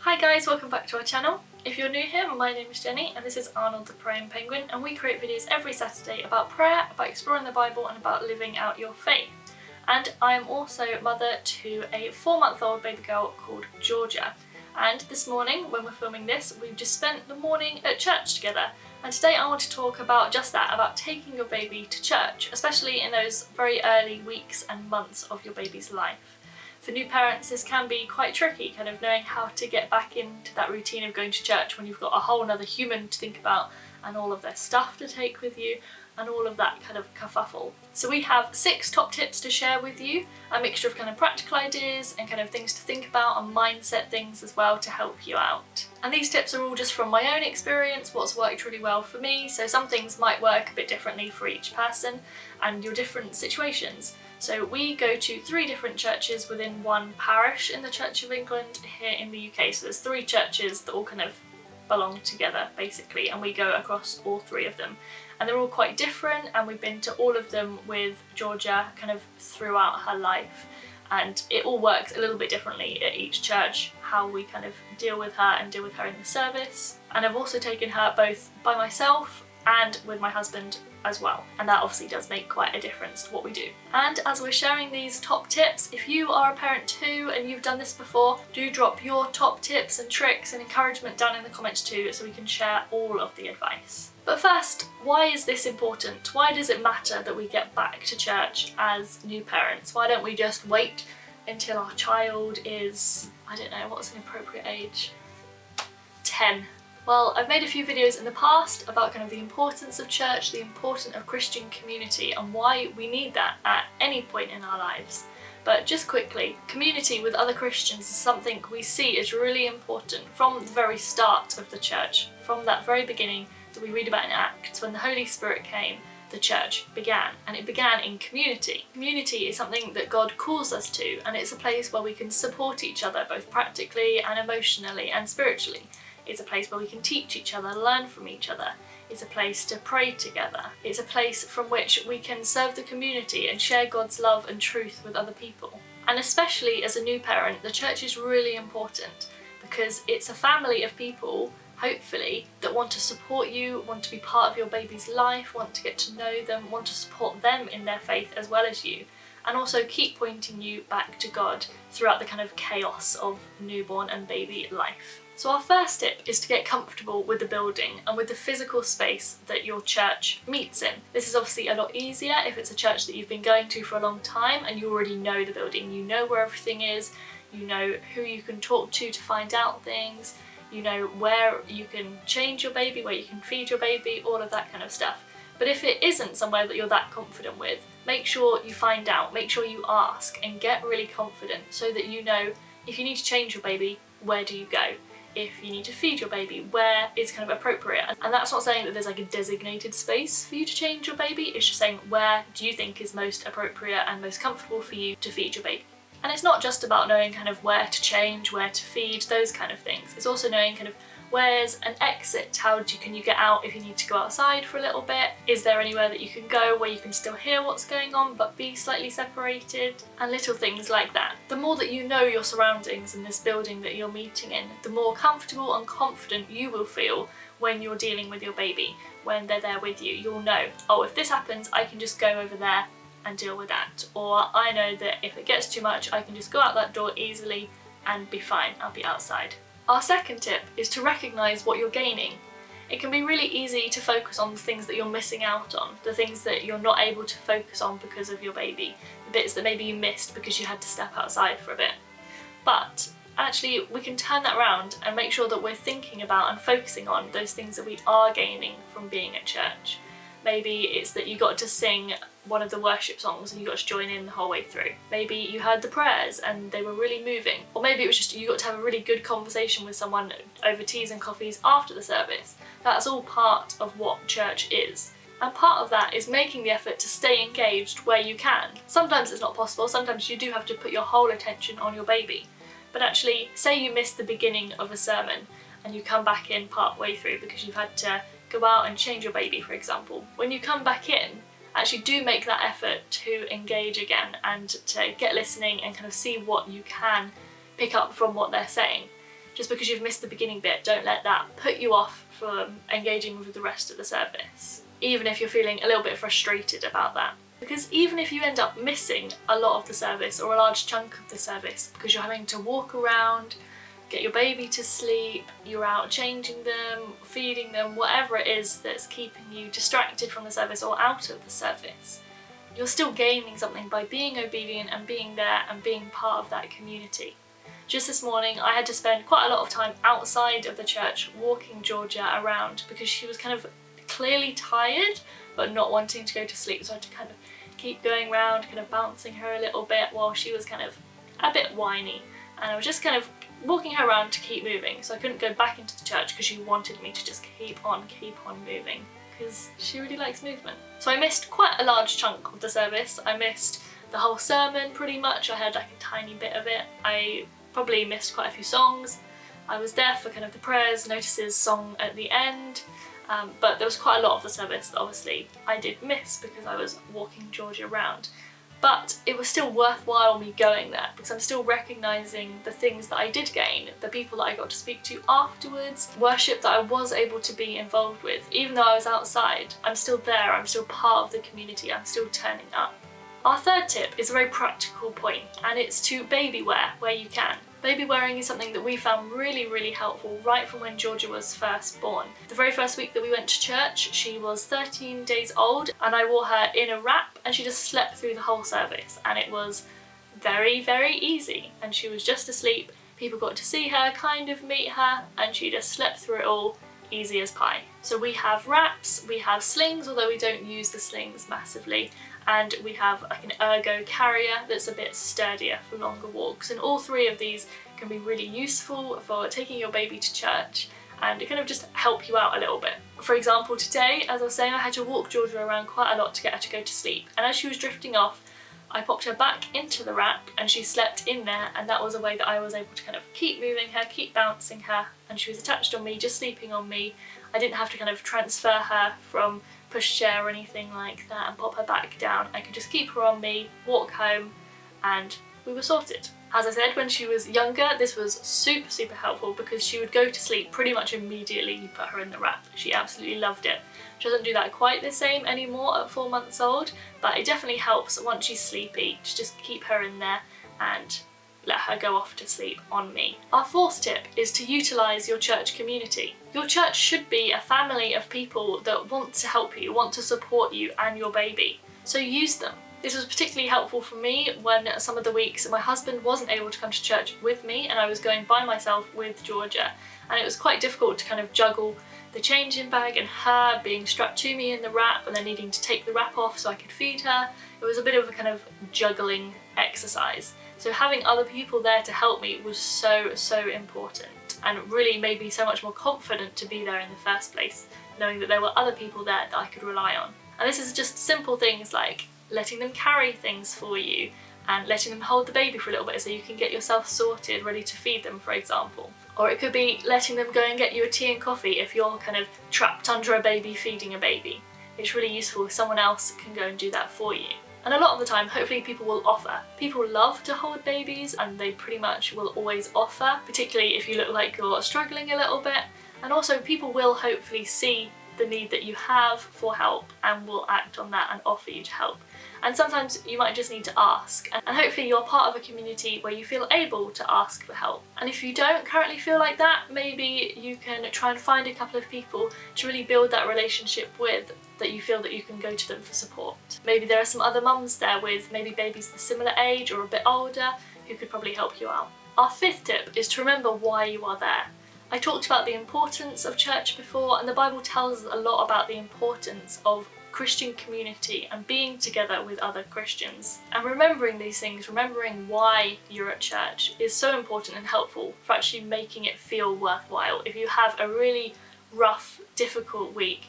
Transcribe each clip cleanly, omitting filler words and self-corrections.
Hi guys, welcome back to our channel. If you're new here, my name is Jenny and this is Arnold the Praying Penguin, and we create videos every Saturday about prayer, about exploring the Bible and about living out your faith. And I am also mother to a 4-month-old baby girl called Georgia. And this morning, when we're filming this, we've just spent the morning at church together. And today I want to talk about just that, about taking your baby to church, especially in those very early weeks and months of your baby's life. For new parents, this can be quite tricky, kind of knowing how to get back into that routine of going to church when you've got a whole other human to think about and all of their stuff to take with you and all of that kind of kerfuffle. So we have 6 top tips to share with you, a mixture of kind of practical ideas and kind of things to think about and mindset things as well to help you out. And these tips are all just from my own experience, what's worked really well for me, so some things might work a bit differently for each person and your different situations. So we go to 3 different churches within one parish in the Church of England here in the UK. So there's 3 churches that all kind of belong together basically, and we go across all 3 of them. And they're all quite different, and we've been to all of them with Georgia kind of throughout her life. And it all works a little bit differently at each church, how we kind of deal with her and deal with her in the service. And I've also taken her both by myself and with my husband as well, and that obviously does make quite a difference to what we do. And as we're sharing these top tips, if you are a parent too and you've done this before, do drop your top tips and tricks and encouragement down in the comments too, so we can share all of the advice. But first, why is this important? Why does it matter that we get back to church as new parents? Why don't we just wait until our child is, I don't know, what's an appropriate age? 10. Well, I've made a few videos in the past about kind of the importance of church, the importance of Christian community, and why we need that at any point in our lives. But just quickly, community with other Christians is something we see as really important from the very start of the church, from that very beginning that we read about in Acts. When the Holy Spirit came, the church began, and it began in community. Community is something that God calls us to, and it's a place where we can support each other both practically and emotionally and spiritually. It's a place where we can teach each other, learn from each other. It's a place to pray together. It's a place from which we can serve the community and share God's love and truth with other people. And especially as a new parent, the church is really important because it's a family of people, hopefully, that want to support you, want to be part of your baby's life, want to get to know them, want to support them in their faith as well as you, and also keep pointing you back to God throughout the kind of chaos of newborn and baby life. So our first tip is to get comfortable with the building and with the physical space that your church meets in. This is obviously a lot easier if it's a church that you've been going to for a long time and you already know the building, you know where everything is, you know who you can talk to find out things, you know where you can change your baby, where you can feed your baby, all of that kind of stuff. But if it isn't somewhere that you're that confident with, make sure you find out, make sure you ask and get really confident so that you know if you need to change your baby, where do you go? If you need to feed your baby, where is kind of appropriate. And that's not saying that there's like a designated space for you to change your baby, it's just saying where do you think is most appropriate and most comfortable for you to feed your baby. And it's not just about knowing kind of where to change, where to feed, those kind of things. It's also knowing kind of where's an exit, can you get out if you need to go outside for a little bit? Is there anywhere that you can go where you can still hear what's going on but be slightly separated? And little things like that. The more that you know your surroundings in this building that you're meeting in, the more comfortable and confident you will feel when you're dealing with your baby. When they're there with you, you'll know, oh, if this happens, I can just go over there and deal with that. Or I know that if it gets too much, I can just go out that door easily and be fine, I'll be outside. Our second tip is to recognise what you're gaining. It can be really easy to focus on the things that you're missing out on, the things that you're not able to focus on because of your baby, the bits that maybe you missed because you had to step outside for a bit. But actually we can turn that around and make sure that we're thinking about and focusing on those things that we are gaining from being at church. Maybe it's that you got to sing one of the worship songs and you got to join in the whole way through. Maybe you heard the prayers and they were really moving. Or maybe it was just you got to have a really good conversation with someone over teas and coffees after the service. That's all part of what church is. And part of that is making the effort to stay engaged where you can. Sometimes it's not possible, sometimes you do have to put your whole attention on your baby. But actually, say you missed the beginning of a sermon and you come back in part way through because you've had to go out and change your baby, for example. When you come back in, actually do make that effort to engage again and to get listening and kind of see what you can pick up from what they're saying. Just because you've missed the beginning bit, don't let that put you off from engaging with the rest of the service, even if you're feeling a little bit frustrated about that. Because even if you end up missing a lot of the service or a large chunk of the service because you're having to walk around, get your baby to sleep, you're out changing them, feeding them, whatever it is that's keeping you distracted from the service or out of the service, you're still gaining something by being obedient and being there and being part of that community. Just this morning I had to spend quite a lot of time outside of the church walking Georgia around because she was kind of clearly tired but not wanting to go to sleep, so I had to kind of keep going around, kind of bouncing her a little bit while she was kind of a bit whiny, and I was just kind of walking her around to keep moving, so I couldn't go back into the church because she wanted me to just keep on moving because she really likes movement. So I missed quite a large chunk of the service. I missed the whole sermon pretty much. I heard like a tiny bit of it. I probably missed quite a few songs. I was there for kind of the prayers, notices, song at the end, but there was quite a lot of the service that obviously I did miss because I was walking Georgia around. But it was still worthwhile me going there because I'm still recognising the things that I did gain, the people that I got to speak to afterwards, worship that I was able to be involved with. Even though I was outside, I'm still there, I'm still part of the community, I'm still turning up. Our third tip is a very practical point, and it's to baby wear where you can. Baby wearing is something that we found really helpful right from when Georgia was first born. The very first week that we went to church, she was 13 days old and I wore her in a wrap and she just slept through the whole service, and it was very easy, and she was just asleep. People got to see her, kind of meet her, and she just slept through it all, easy as pie. So we have wraps, we have slings, although we don't use the slings massively, and we have like an ergo carrier that's a bit sturdier for longer walks, and all three of these can be really useful for taking your baby to church and it kind of just help you out a little bit. For example, today, as I was saying, I had to walk Georgia around quite a lot to get her to go to sleep, and as she was drifting off I popped her back into the wrap and she slept in there, and that was a way that I was able to kind of keep moving her, keep bouncing her, and she was attached on me, just sleeping on me. I didn't have to kind of transfer her from pushchair or anything like that and pop her back down. I could just keep her on me, walk home, and we were sorted. As I said, when she was younger, this was super helpful because she would go to sleep pretty much immediately you put her in the wrap. She absolutely loved it. She doesn't do that quite the same anymore at 4 months old, but it definitely helps once she's sleepy to just keep her in there and let her go off to sleep on me. Our fourth tip is to utilise your church community. Your church should be a family of people that want to help you, want to support you and your baby, so use them. This was particularly helpful for me when some of the weeks my husband wasn't able to come to church with me and I was going by myself with Georgia, and it was quite difficult to kind of juggle the changing bag and her being strapped to me in the wrap and then needing to take the wrap off so I could feed her. It was a bit of a kind of juggling exercise. So having other people there to help me was so important, and really made me so much more confident to be there in the first place, knowing that there were other people there that I could rely on. And this is just simple things like letting them carry things for you and letting them hold the baby for a little bit so you can get yourself sorted, ready to feed them, for example. Or it could be letting them go and get you a tea and coffee if you're kind of trapped under a baby feeding a baby. It's really useful if someone else can go and do that for you. And a lot of the time, hopefully people will offer. People love to hold babies and they pretty much will always offer, particularly if you look like you're struggling a little bit. And also people will hopefully see the need that you have for help and will act on that and offer you to help. And sometimes you might just need to ask, and hopefully you're part of a community where you feel able to ask for help. And if you don't currently feel like that, maybe you can try and find a couple of people to really build that relationship with, that you feel that you can go to them for support. Maybe there are some other mums there with maybe babies the similar age or a bit older who could probably help you out. Our fifth tip is to remember why you are there. I talked about the importance of church before, and the Bible tells us a lot about the importance of Christian community and being together with other Christians. And remembering these things, remembering why you're at church, is so important and helpful for actually making it feel worthwhile. If you have a really rough, difficult week,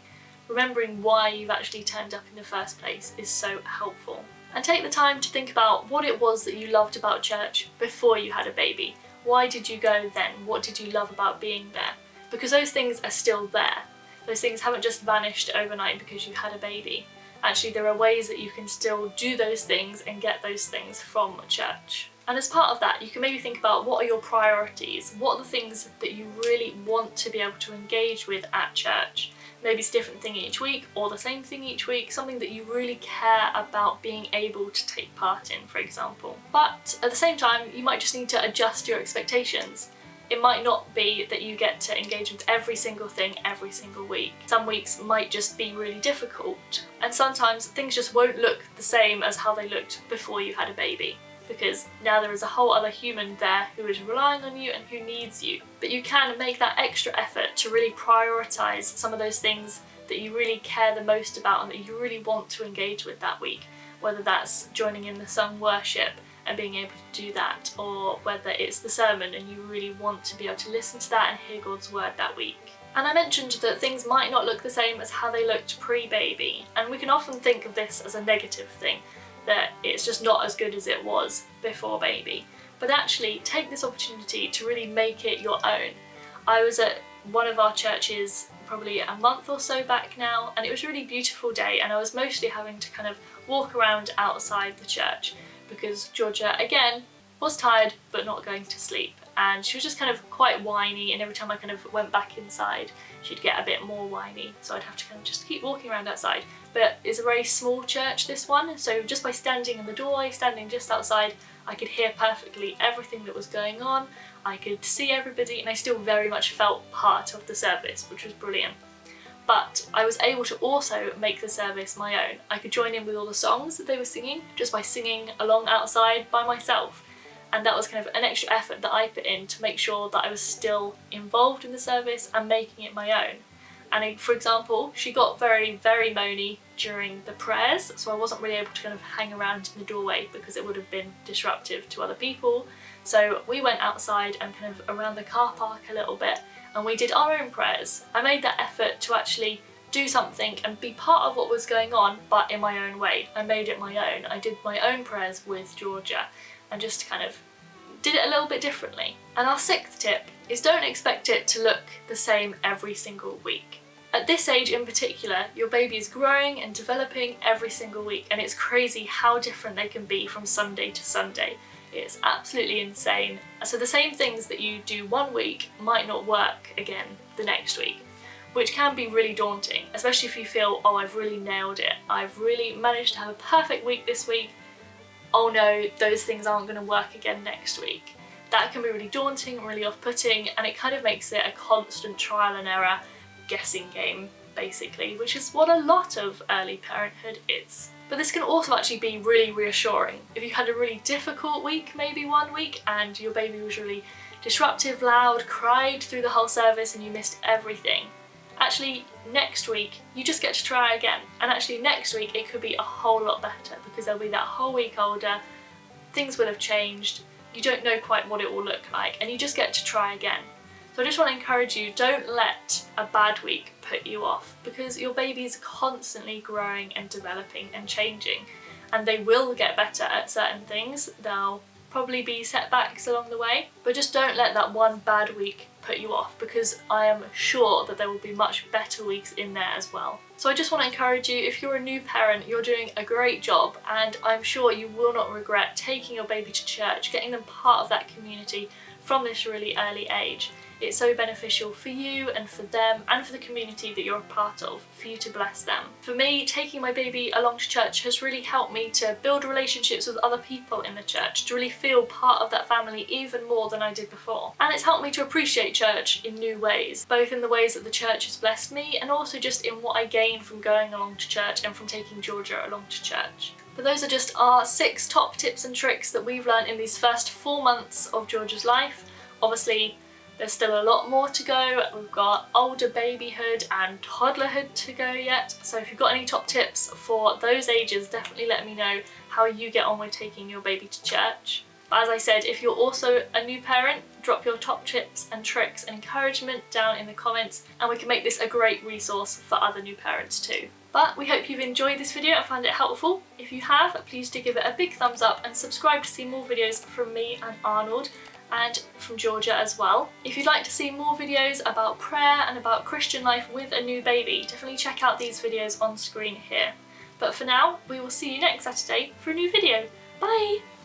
remembering why you've actually turned up in the first place is so helpful. And take the time to think about what it was that you loved about church before you had a baby. Why did you go then? What did you love about being there? Because those things are still there. Those things haven't just vanished overnight because you had a baby. Actually, there are ways that you can still do those things and get those things from church. And as part of that, you can maybe think about what are your priorities, what are the things that you really want to be able to engage with at church. Maybe it's a different thing each week or the same thing each week, something that you really care about being able to take part in, for example. But at the same time, you might just need to adjust your expectations. It might not be that you get to engage with every single thing every single week. Some weeks might just be really difficult, and sometimes things just won't look the same as how they looked before you had a baby, because now there is a whole other human there who is relying on you and who needs you. But you can make that extra effort to really prioritise some of those things that you really care the most about and that you really want to engage with that week, whether that's joining in the sung worship and being able to do that, or whether it's the sermon and you really want to be able to listen to that and hear God's word that week. And I mentioned that things might not look the same as how they looked pre-baby, and we can often think of this as a negative thing, that it's just not as good as it was before baby. But actually take this opportunity to really make it your own. I was at one of our churches probably a month or so back now, and it was a really beautiful day, and I was mostly having to kind of walk around outside the church because Georgia, again, was tired but not going to sleep, and she was just kind of quite whiny, and every time I kind of went back inside she'd get a bit more whiny, so I'd have to kind of just keep walking around outside. But it's a very small church, this one, so just by standing in the doorway, standing just outside, I could hear perfectly everything that was going on, I could see everybody, and I still very much felt part of the service, which was brilliant. But I was able to also make the service my own. I could join in with all the songs that they were singing just by singing along outside by myself. And that was kind of an extra effort that I put in to make sure that I was still involved in the service and making it my own. And for example, she got very, very moany during the prayers, so I wasn't really able to kind of hang around in the doorway because it would have been disruptive to other people. So we went outside and kind of around the car park a little bit, and we did our own prayers. I made that effort to actually do something and be part of what was going on, but in my own way. I made it my own. I did my own prayers with Georgia and just kind of did it a little bit differently. And our sixth tip is don't expect it to look the same every single week. At this age in particular, your baby is growing and developing every single week, and it's crazy how different they can be from Sunday to Sunday. It's absolutely insane. So the same things that you do one week might not work again the next week, which can be really daunting, especially if you feel, oh, I've really nailed it. I've really managed to have a perfect week this week. Oh no, those things aren't going to work again next week. That can be really daunting, really off-putting, and it kind of makes it a constant trial and error guessing game, basically, which is what a lot of early parenthood is. But this can also actually be really reassuring. If you had a really difficult week, maybe one week, and your baby was really disruptive, loud, cried through the whole service and you missed everything, actually next week you just get to try again. And actually next week it could be a whole lot better because they'll be that whole week older, things will have changed, you don't know quite what it will look like, and you just get to try again. So I just want to encourage you, don't let a bad week put you off, because your baby is constantly growing and developing and changing, and they will get better at certain things. There'll probably be setbacks along the way, but just don't let that one bad week put you off, because I am sure that there will be much better weeks in there as well. So I just want to encourage you, if you're a new parent, you're doing a great job, and I'm sure you will not regret taking your baby to church, getting them part of that community from this really early age. It's so beneficial for you and for them and for the community that you're a part of, for you to bless them. For me, taking my baby along to church has really helped me to build relationships with other people in the church, to really feel part of that family even more than I did before. And it's helped me to appreciate church in new ways, both in the ways that the church has blessed me and also just in what I gain from going along to church and from taking Georgia along to church. But those are just our 6 top tips and tricks that we've learned in these first 4 months of Georgia's life. Obviously, there's still a lot more to go. We've got older babyhood and toddlerhood to go yet. So if you've got any top tips for those ages, definitely let me know how you get on with taking your baby to church. But as I said, if you're also a new parent, drop your top tips and tricks and encouragement down in the comments, and we can make this a great resource for other new parents too. But we hope you've enjoyed this video and found it helpful. If you have, please do give it a big thumbs up and subscribe to see more videos from me and Arnold, and from Georgia as well. If you'd like to see more videos about prayer and about Christian life with a new baby, definitely check out these videos on screen here. But for now, we will see you next Saturday for a new video. Bye!